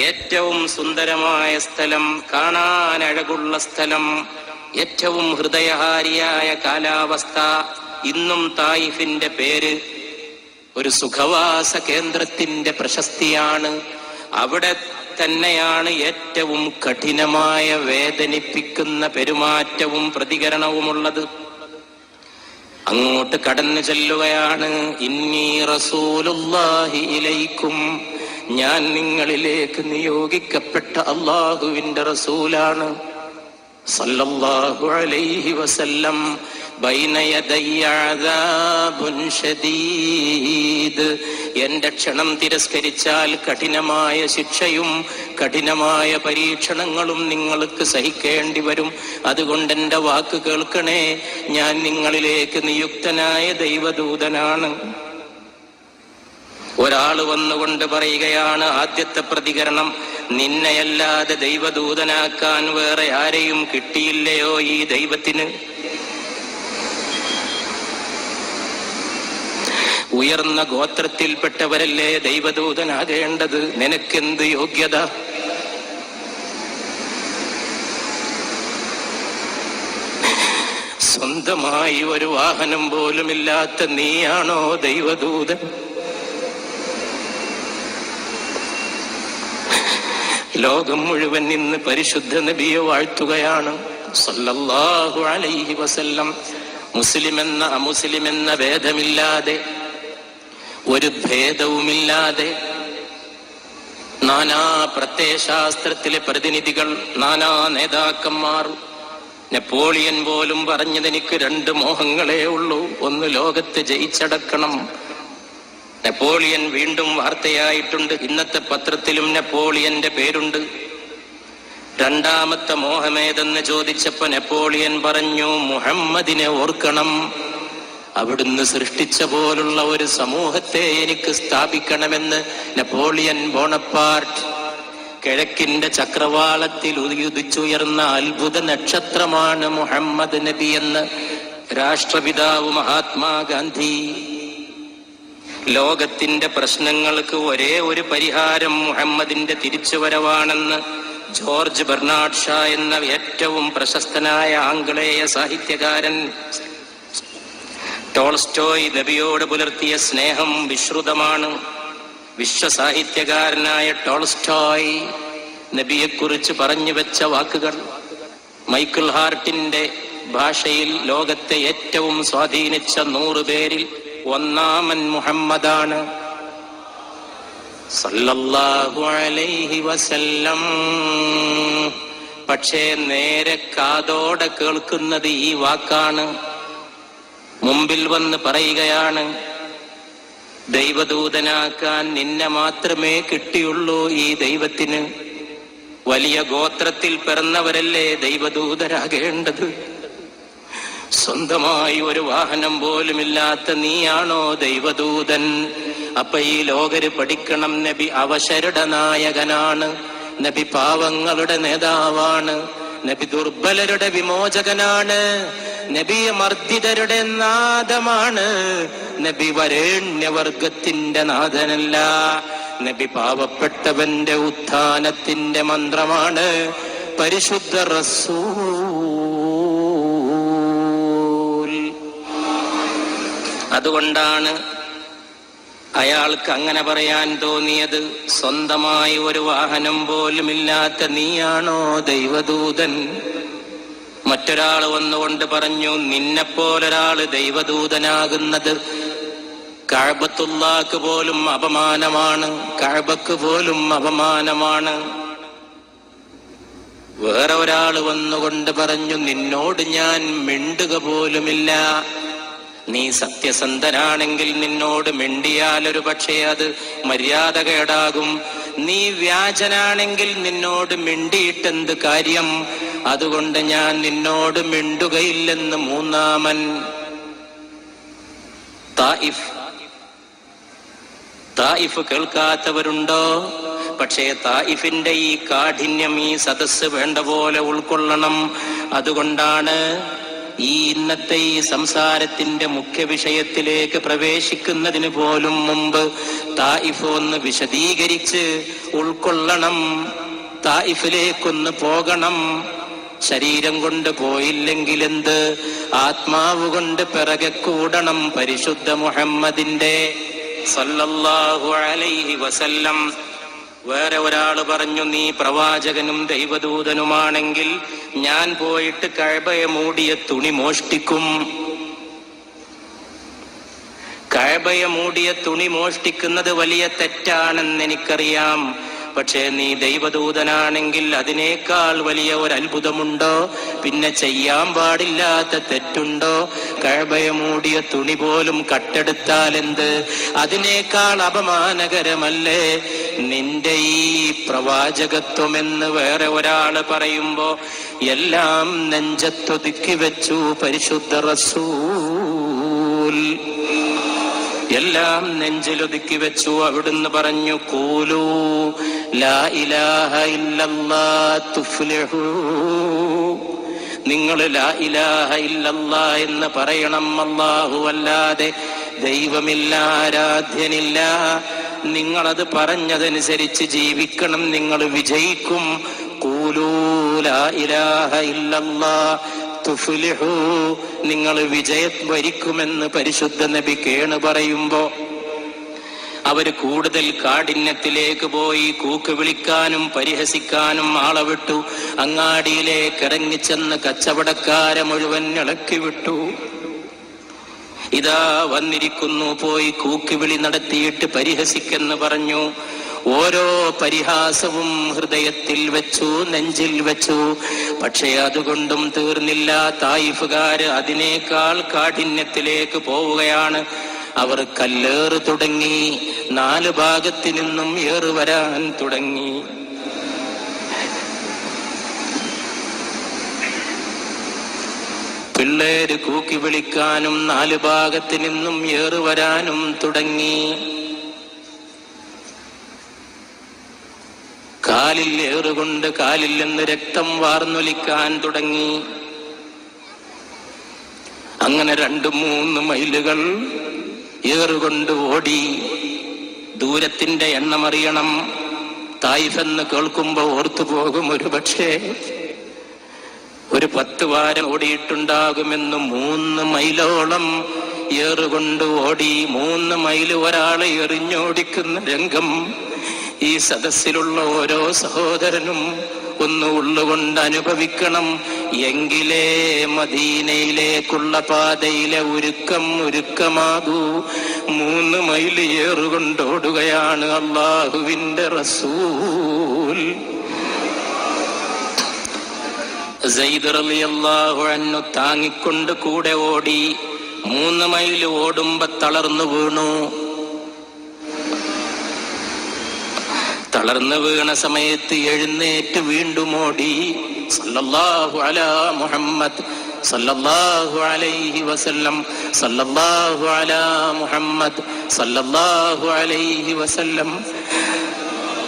ഏറ്റവും സുന്ദരമായ സ്ഥലം, കാണാൻ അഴകുള്ള സ്ഥലം, ഏറ്റവും ഹൃദയഹാരിയായ കാലാവസ്ഥ. ഇന്നും തായിഫിന്റെ പേര് ഒരു സുഖവാസ കേന്ദ്രത്തിന്റെ പ്രശസ്തിയാണ്. അവിടെ തന്നെയാണ് ഏറ്റവും കഠിനമായ വേദനിപ്പിക്കുന്ന പെരുമാറ്റവും പ്രതികരണവുമുള്ളത്. അങ്ങോട്ട് കടന്നു ചെല്ലുകയാണ്. ഇന്നി റസൂലുള്ളാഹി ഇലൈക്കും, ഞാൻ നിങ്ങളിലേക്ക് നിയോഗിക്കപ്പെട്ട അല്ലാഹുവിന്റെ റസൂലാണ്. സല്ലല്ലാഹു അലൈഹി വസല്ലം. ബൈന യദയ്യ അദാബുൻ ശദീദ്, എന്റെ ക്ഷണം തിരസ്കരിച്ചാൽ കഠിനമായ ശിക്ഷയും കഠിനമായ പരീക്ഷണങ്ങളും നിങ്ങൾക്ക് സഹിക്കേണ്ടി വരും. അതുകൊണ്ട് എന്റെ വാക്ക് കേൾക്കണേ, ഞാൻ നിങ്ങളിലേക്ക് നിയുക്തനായ ദൈവദൂതനാണ്. ഒരാൾ വന്നുകൊണ്ട് പറയുകയാണ്, ആദ്യത്തെ പ്രതികരണം, നിന്നെയല്ലാതെ ദൈവദൂതനാക്കാൻ വേറെ ആരെയും കിട്ടിയില്ലയോ ഈ ദൈവത്തിന്? ഉയർന്ന ഗോത്രത്തിൽപ്പെട്ടവരല്ലേ ദൈവദൂതനാകേണ്ടത്? നിനക്കെന്ത് യോഗ്യത? സ്വന്തമായി ഒരു വാഹനം പോലുമില്ലാത്ത നീയാണോ ദൈവദൂതൻ? ലോകം മുഴുവൻ ഇന്ന് പരിശുദ്ധ നബിയെ വാഴ്ത്തുകയാണ് സല്ലല്ലാഹു അലൈഹി വസല്ലം. മുസ്ലിം എന്ന അമുസ്ലിം എന്ന ഭേദമില്ലാതെ, ഒരു ഭേദവുമില്ലാതെ, നാനാ പ്രത്യയശാസ്ത്രത്തിലെ പ്രതിനിധികൾ, നാനാ നേതാക്കന്മാർ. നെപ്പോളിയൻ പോലും പറഞ്ഞത്, എനിക്ക് 2 മോഹങ്ങളേ ഉള്ളൂ, ഒന്ന് ലോകത്തെ ജയിച്ചടക്കണം. നെപ്പോളിയൻ വീണ്ടും വാർത്തയായിട്ടുണ്ട്. ഇന്നത്തെ പത്രത്തിലും നെപ്പോളിയന്റെ പേരുണ്ട്. രണ്ടാമത്തെ മോഹമേതെന്ന് ചോദിച്ചപ്പോ നെപ്പോളിയൻ പറഞ്ഞു, മുഹമ്മദിനെ ഓർക്കണം. അവിടുന്ന് സൃഷ്ടിച്ച പോലുള്ള ഒരു സമൂഹത്തെ എനിക്ക് സ്ഥാപിക്കണമെന്ന് നെപ്പോളിയൻ ബോണപ്പാർട്ട്. കിഴക്കിന്റെ ചക്രവാളത്തിൽ ഉദിച്ചുയർന്ന അത്ഭുത നക്ഷത്രമാണ് മുഹമ്മദ് നബി എന്ന് രാഷ്ട്രപിതാവ് മഹാത്മാഗാന്ധി. ലോകത്തിന്റെ പ്രശ്നങ്ങൾക്ക് ഒരേ ഒരു പരിഹാരം മുഹമ്മദിന്റെ തിരിച്ചുവരവാണെന്ന് ജോർജ് ബെർണാഡ് ഷാ എന്ന ഏറ്റവും പ്രശസ്തനായ ആംഗലേയ സാഹിത്യകാരൻ. ടോൾസ്റ്റോയ് നബിയോട് പുലർത്തിയ സ്നേഹം വിശ്രുതമാണ്. വിശ്വസാഹിത്യകാരനായ ടോൾസ്റ്റോയ് നബിയെക്കുറിച്ച് പറഞ്ഞു വെച്ച വാക്കുകൾ മൈക്കിൾ ഹാർട്ടിന്റെ ഭാഷയിൽ ലോകത്തെ ഏറ്റവും സ്വാധീനിച്ച 100 പേരിൽ ഒന്നാമൻ മുഹമ്മദാണ് സല്ലല്ലാഹു അലൈഹി വസല്ലം. പക്ഷേ നേരെ കാതോടെ കേൾക്കുന്നത് ഈ വാക്കാണ്. മുമ്പിൽ വന്ന് പറയുകയാണ്, ദൈവദൂതനാക്കാൻ നിന്നെ മാത്രമേ കിട്ടിയുള്ളൂ ഈ ദൈവത്തിന്. വലിയ ഗോത്രത്തിൽ പിറന്നവരല്ലേ ദൈവദൂതരാകേണ്ടത്? സ്വന്തമായി ഒരു വാഹനം പോലുമില്ലാത്ത നീയാണോ ദൈവദൂതൻ? അപ്പൊ ഈ ലോകര് പഠിക്കണം, നബി അവശരുടെ നായകനാണ്, നബി പാവങ്ങളുടെ നേതാവാണ്, നബി ദുർബലരുടെ വിമോചകനാണ്, നബി മർദ്ദിതരുടെ നാദമാണ്, നബി വരേണ്യവർഗത്തിന്റെ നാഥനല്ല, നബി പാവപ്പെട്ടവന്റെ ഉത്ഥാനത്തിന്റെ മന്ത്രമാണ്, പരിശുദ്ധ റസൂൽ. അതുകൊണ്ടാണ് അയാൾക്ക് അങ്ങനെ പറയാൻ തോന്നിയത്. സ്വന്തമായി ഒരു വാഹനം പോലുമില്ലാത്ത നീയാണോ ദൈവദൂതൻ? മറ്റൊരാൾ വന്നുകൊണ്ട് പറഞ്ഞു, നിന്നെപ്പോലൊരാള് ദൈവദൂതനാകുന്നത് കഅബത്തുല്ലാഹ്ക്ക് പോലും അപമാനമാണ്, കഅബക്ക് പോലും അപമാനമാണ്. വേറെ ഒരാള് വന്നുകൊണ്ട് പറഞ്ഞു, നിന്നോട് ഞാൻ മിണ്ടുക പോലുമില്ല. നീ സത്യസന്ധനാണെങ്കിൽ നിന്നോട് മിണ്ടിയാലൊരു പക്ഷേ അത് മര്യാദകേടാകും. നീ വ്യാജനാണെങ്കിൽ നിന്നോട് മിണ്ടിയിട്ടെന്ത് കാര്യം? അതുകൊണ്ട് ഞാൻ നിന്നോട് മിണ്ടുകയില്ലെന്ന് മൂന്നാമൻ. തായിഫ് കേൾക്കാത്തവരുണ്ടോ? പക്ഷേ തായിഫിന്റെ ഈ കാഠിന്യം ഈ സദസ്സ് വേണ്ട പോലെ ഉൾക്കൊള്ളണം. അതുകൊണ്ടാണ് ഈ ഇന്നത്തെ ഈ സംസാരത്തിന്റെ മുഖ്യ വിഷയത്തിലേക്ക് പ്രവേശിക്കുന്നതിന് പോലും മുമ്പ് തായിഫ് ഒന്ന് വിശദീകരിച്ച് ഉൾക്കൊള്ളണം. തായിഫിലേക്കൊന്ന് പോകണം. ശരീരം കൊണ്ട് പോയില്ലെങ്കിൽ എന്ത്, ആത്മാവ് കൊണ്ട് പിറകെ കൂടണം പരിശുദ്ധ മുഹമ്മദിന്റെ സല്ലല്ലാഹു അലൈഹി വസല്ലം. വേറെ ഒരാള് പറഞ്ഞു, നീ പ്രവാചകനും ദൈവദൂതനുമാണെങ്കിൽ ഞാൻ പോയിട്ട് കഅബയെ മൂടിയ തുണി മോഷ്ടിക്കും. കഅബയെ മൂടിയ തുണി മോഷ്ടിക്കുന്നത് വലിയ തെറ്റാണെന്ന് എനിക്കറിയാം. പക്ഷേ നീ ദൈവദൂതനാണെങ്കിൽ അതിനേക്കാൾ വലിയ ഒരു അത്ഭുതമുണ്ടോ? പിന്നെ ചെയ്യാൻ പാടില്ലാത്ത തെറ്റുണ്ടോ? കഅബയെ മൂടിയ തുണി പോലും കട്ടെടുത്താൽ എന്ത്? അതിനേക്കാൾ അപമാനകരമല്ലേ നിന്റെ ഈ പ്രവാചകത്വമെന്ന് വേറെ ഒരാള് പറയുമ്പോ എല്ലാം നെഞ്ചത്തൊതുക്കി വെച്ചു പരിശുദ്ധ റസൂൽ. എല്ലാം നെഞ്ചിലൊതുക്കി വെച്ചു. അവിടുന്ന് പറഞ്ഞു, ഖൂലൂ ലാ ഇലാഹ ഇല്ലല്ലാഹ് തുഫ്ലിഹൂ. നിങ്ങൾ ലാ ഇലാഹ ഇല്ലല്ലാഹ് എന്ന് പറയണം. അല്ലാഹു അല്ലാതെ ദൈവമില്ല, ആരാധ്യനില്ല. നിങ്ങളത് പറഞ്ഞതനുസരിച്ച് ജീവിക്കണം, നിങ്ങൾ വിജയിക്കും. ഖൂലൂ ലാ ഇലാഹ ഇല്ലല്ലാഹ് തുഫ്ലിഹൂ, നിങ്ങൾ വിജയം വരിക്കുമെന്ന് പരിശുദ്ധ നബി കേണ് പറയുമ്പോ അവര് കൂടുതൽ കാഠിന്യത്തിലേക്ക് പോയി. കൂക്ക് വിളിക്കാനും പരിഹസിക്കാനും ആളെ വിട്ടു. അങ്ങാടിയിലേക്ക് ഇറങ്ങിച്ചെന്ന് കച്ചവടക്കാരെ മുഴുവൻ ഇളക്കി വിട്ടു. ഇതാ വന്നിരിക്കുന്നു, പോയി കൂക്കുവിളി നടത്തിയിട്ട് പരിഹസിക്കെന്ന് പറഞ്ഞു. ഓരോ പരിഹാസവും ഹൃദയത്തിൽ വെച്ചു, നെഞ്ചിൽ വെച്ചു. പക്ഷേ അതുകൊണ്ടും തീർന്നില്ല. തായിഫുകാര് അതിനേക്കാൾ കാഠിന്യത്തിലേക്ക് പോവുകയാണ്. അവർ കല്ലേറ് തുടങ്ങി. 4 ഭാഗത്തു നിന്നും ഏറ് വരാൻ തുടങ്ങി. പിള്ളേര് കൂക്കി വിളിക്കാനും 4 ഭാഗത്തു നിന്നും ഏറ് വരാനും തുടങ്ങി. കാലിൽ ഏറുകൊണ്ട് കാലിൽ നിന്ന് രക്തം വാർന്നൊലിക്കാൻ തുടങ്ങി. അങ്ങനെ 2-3 മൈലുകൾ ഏറുകൊണ്ട് ഓടി. ദൂരത്തിന്റെ എണ്ണമറിയണം. തായിഫ് എന്ന് കേൾക്കുമ്പോ ഓർത്തു പോകും, ഒരു പക്ഷേ ഒരു 10 വാരം ഓടിയിട്ടുണ്ടാകുമെന്ന്. 3 മൈലോളം ഏറുകൊണ്ട് ഓടി. 3 മൈല് ഒരാളെ എറിഞ്ഞോടിക്കുന്ന രംഗം ഈ സദസ്സിലുള്ള ഓരോ സഹോദരനും ഒന്ന് ഉള്ളുകൊണ്ട് അനുഭവിക്കണം. എങ്കിലേ മദീനയിലേക്കുള്ള പാതയിലെ ഒരുക്കമാകൂ. 3 മൈല് ഏറുകൊണ്ടോടുകയാണ് അല്ലാഹുവിന്റെ റസൂൽ. സയ്യിദ് റളിയല്ലാഹു അൻഹു താങ്ങിക്കൊണ്ട് കൂടെ ഓടി. 3 മൈല് ഓടുമ്പോ തളർന്നു വീണു. തളർന്നു വീണ സമയത്ത് എഴുന്നേറ്റ് വീണ്ടും ഓടി. സല്ലല്ലാഹു അലാ മുഹമ്മദ് സല്ലല്ലാഹു അലൈഹി വസല്ലം, സല്ലല്ലാഹു അലാ മുഹമ്മദ് സല്ലല്ലാഹു അലൈഹി വസല്ലം.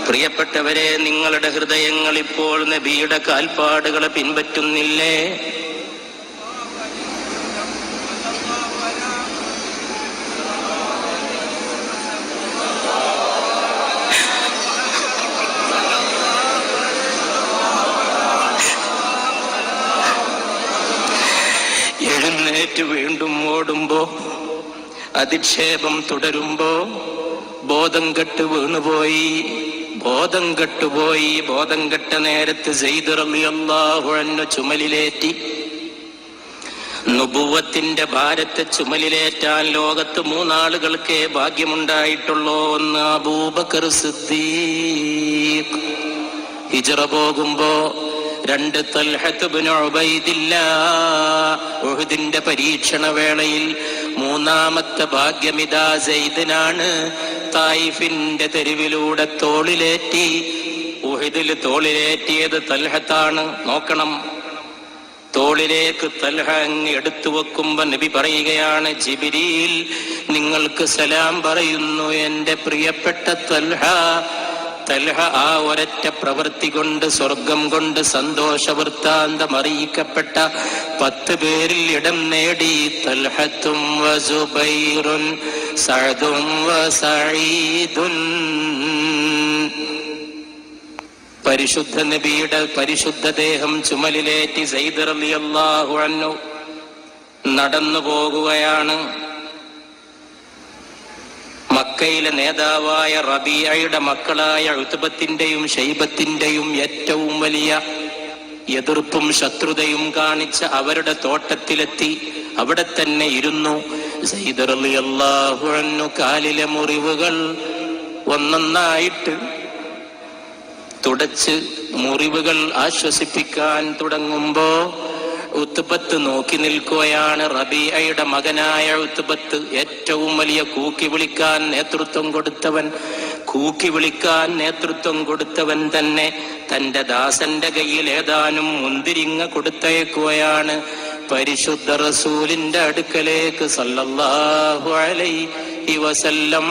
പ്രിയപ്പെട്ടവരെ, നിങ്ങളുടെ ഹൃദയങ്ങൾ ഇപ്പോൾ നബിയുടെ കാൽപ്പാടുകളെ പിൻപറ്റുന്നില്ലേ? എഴുന്നേറ്റ് വീണ്ടും ഓടുമ്പോ, അധിക്ഷേപം തുടരുമ്പോ ബോധം കെട്ട് വീണുപോയി. ബോധം കെട്ട നേരത്ത് സയ്യിദ് റളിയല്ലാഹു അൻഹു ചുമലിലേറ്റി. നുബുവത്തിന്റെ ഭാരത്തെ ചുമലിലേറ്റാൻ ലോകത്ത് 3 ആളുകൾക്കേ ഭാഗ്യമുണ്ടായിട്ടുള്ളൂ. ഒന്ന് അബൂബക്കർ സിദ്ദീഖ് ഹിജ്റ പോകുമ്പോ, 2 തൽഹത്ത് ഇബ്നു ഉബൈദില്ലാഹ് ഉഹുദിന്റെ പരീക്ഷണ വേളയിൽ. 3ാമത്തെ ഭാഗ്യമിതാ സയ്യിദിനാണ്. തായിഫിന്റെ തെരുവിലൂടെ തോളിലേറ്റി. ഉഹുദിൽ തോളിലേറ്റിയത് തൽഹത്താണ്. നോക്കണം, തോളിലേക്ക് തൽഹ അങ്ങ് എടുത്തു വെക്കുമ്പോ നബി പറയുകയാണ്, ജിബ്രീൽ നിങ്ങൾക്ക് സലാം പറയുന്നു എന്റെ പ്രിയപ്പെട്ട തൽഹ. തൽഹ ആ ഒരൊറ്റ പ്രവൃത്തി കൊണ്ട് സ്വർഗം കൊണ്ട് സന്തോഷ വൃത്താന്തം അറിയിക്കപ്പെട്ട 10 പേരിൽ ഇടം നേടി. തൽഹത്തും വസുബൈറുൻ സഅദും വസഈദുൻ. പരിശുദ്ധ നബിയുടെ പരിശുദ്ധ ദേഹം ചുമലിലേറ്റി സയ്യിദ് റളിയല്ലാഹു അൻഹു നടന്നു പോകുകയാണ്. മക്കയിലെ നേതാവായ റബീഅയുടെ മക്കളായ ഉത്ബത്തിന്റെയും ശൈബത്തിന്റെയും ഏറ്റവും വലിയ എതിർപ്പും ശത്രുതയും കാണിച്ച അവരുടെ തോട്ടത്തിലെത്തി അവിടെ തന്നെ ഇരുന്നു. സയ്യിദ് റളിയല്ലാഹു അൻഹു കാലിലെ മുറിവുകൾ ഒന്നൊന്നായിട്ട് തുടച്ച് മുറിവുകൾ ആശ്വസിപ്പിക്കാൻ തുടങ്ങുമ്പോ ഉത്ബത്ത് നോക്കി നിൽക്കുകയാണ്. റബീഅയുടെ മകനായ ഉത്ബത്ത്, ഏറ്റവും വലിയ കൂക്കി വിളിക്കാൻ നേതൃത്വം കൊടുത്തവൻ തന്നെ തന്റെ ദാസന്റെ കയ്യിൽ ഏതാനും മുന്തിരിങ്ങ കൊടുത്തയക്കുകയാണ് പരിശുദ്ധ റസൂലിന്റെ അടുക്കലേക്ക് സല്ലല്ലാഹു അലൈഹി വസല്ലം.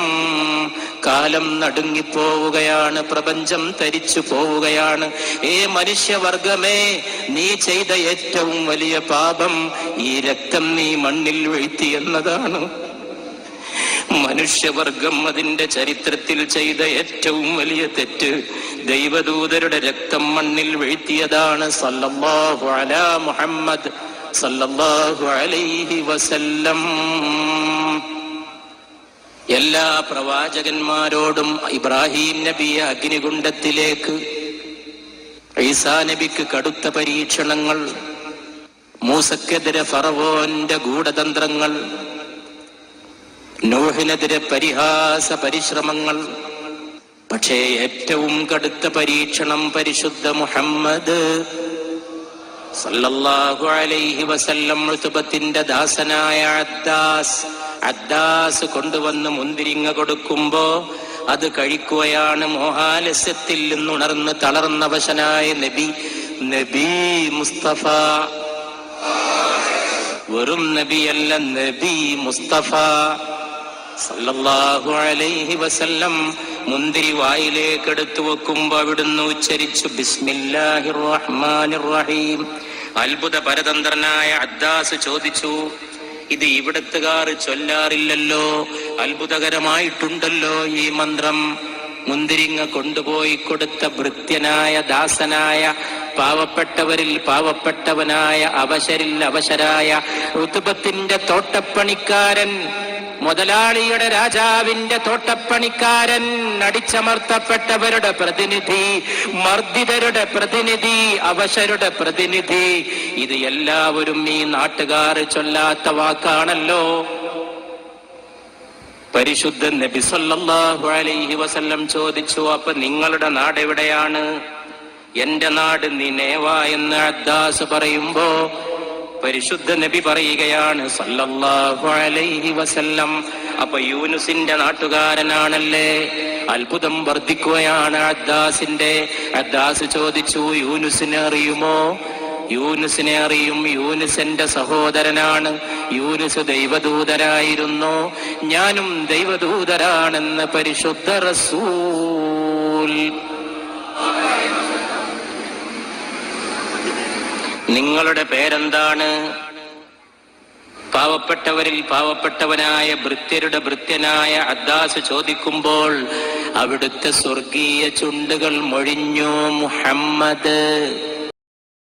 കാലം നടുങ്ങിപ്പോവുകയാണ്, പ്രപഞ്ചം തരിച്ചു പോവുകയാണ്. ഏ മനുഷ്യവർഗമേ, നീ ചെയ്ത ഏറ്റവും വലിയ പാപം ഈ രക്തം നീ മണ്ണിൽ വീഴ്ത്തി എന്നതാണ്. മനുഷ്യവർഗം അതിന്റെ ചരിത്രത്തിൽ ചെയ്ത ഏറ്റവും വലിയ തെറ്റ് ദൈവദൂതരുടെ രക്തം മണ്ണിൽ വീഴ്ത്തിയതാണ്. സല്ലല്ലാഹു അലാ മുഹമ്മദ് സല്ലല്ലാഹു അലൈഹി വസല്ലം. എല്ലാ പ്രവാചകന്മാരോടും ഇബ്രാഹിം നബിയെ അഗ്നികുണ്ഡത്തിലേക്ക്, ഈസാ നബിക്ക് കടുത്ത പരീക്ഷണങ്ങൾ, മൂസക്കെതിരെ ഫറവോന്റെ ഗൂഢതന്ത്രങ്ങൾ, നൂഹിനെതിരെ പരിഹാസ പരിശ്രമങ്ങൾ. പക്ഷേ ഏറ്റവും കടുത്ത പരീക്ഷണം പരിശുദ്ധ മുഹമ്മദ് സല്ലല്ലാഹു അലൈഹി വസല്ലം ഉത്ബത്തിന്റെ ദാസനായ അദ്ദാസ് കൊണ്ടുവന്ന് മുന്തിരിങ്ങ കൊടുക്കുമ്പോ അത് കഴിക്കുകയാണ്. മോഹാലസ്യത്തിൽ നിന്നുണർന്ന് തളർന്നവശനായ നബി മുസ്തഫ. വെറും നബിയല്ല, നബി മുസ്തഫ സല്ലല്ലാഹു അലൈഹി വസല്ലം മുന്തിരി വായിലേക്ക് എടുത്തു വെക്കുമ്പോ അവിടുന്ന് ഉച്ചരിച്ചു ബിസ്മില്ലാഹിർ റഹ്മാനിർ റഹീം. അത്ഭുത പരതന്ത്രനായ അദ്ദാസ് ചോദിച്ചു, ഇത് ഇവിടത്തുകാർ ചൊല്ലാറില്ലല്ലോ, അത്ഭുതകരമായിട്ടുണ്ടല്ലോ ഈ മന്ത്രം. മുന്തിരിങ്ങ കൊണ്ടുപോയി കൊടുത്ത ഭൃത്യനായ ദാസനായ പാവപ്പെട്ടവരിൽ പാവപ്പെട്ടവനായ അവശരിൽ അവശരായ ഉത്ബത്തിന്റെ തോട്ടപ്പണിക്കാരൻ, മുതലാളിയുടെ രാജാവിന്റെ തോട്ടപ്പണിക്കാരൻ, അടിച്ചമർത്തപ്പെട്ടവരുടെ പ്രതിനിധി, മർദ്ദിതരുടെ പ്രതിനിധി, അവശരുടെ പ്രതിനിധി, ഇത് എല്ലാവരും ഈ നാട്ടുകാർ ചൊല്ലാത്ത വാക്കാണല്ലോ. പരിശുദ്ധ നബി സല്ലല്ലാഹു അലൈഹി വസല്ലം ചോദിച്ചു, അപ്പൊ നിങ്ങളുടെ നാട് എവിടെയാണ്? എന്റെ നാട് നിനേവ എന്ന് അദ്ദാസ് പറയുമ്പോ പരിശുദ്ധ നബി പറയുകയാണ് സല്ലല്ലാഹു അലൈഹി വസല്ലം, അപ്പൊ യൂനുസിന്റെ നാട്ടുകാരനാണല്ലേ? അത്ഭുതം വർദ്ധിക്കുകയാണ് അദ്ദാസിന്റെ. അദ്ദാസ് ചോദിച്ചു, യൂനുസിനെ അറിയുമോ? യൂനുസിനെ അറിയും, യൂനുസ് എന്റെ സഹോദരനാണ്, യൂനുസ് ദൈവദൂതരായിരുന്നു, ഞാനും ദൈവദൂതരാണെന്ന് പരിശുദ്ധ റസൂൽ. നിങ്ങളുടെ പേരെന്താണ്? പാവപ്പെട്ടവരിൽ പാവപ്പെട്ടവനായ ഭൃത്യരുടെ ഭൃത്യനായ അദ്ദാസ് ചോദിക്കുമ്പോൾ അവിടുത്തെ സ്വർഗീയ ചുണ്ടുകൾ മൊഴിഞ്ഞു, മുഹമ്മദ്.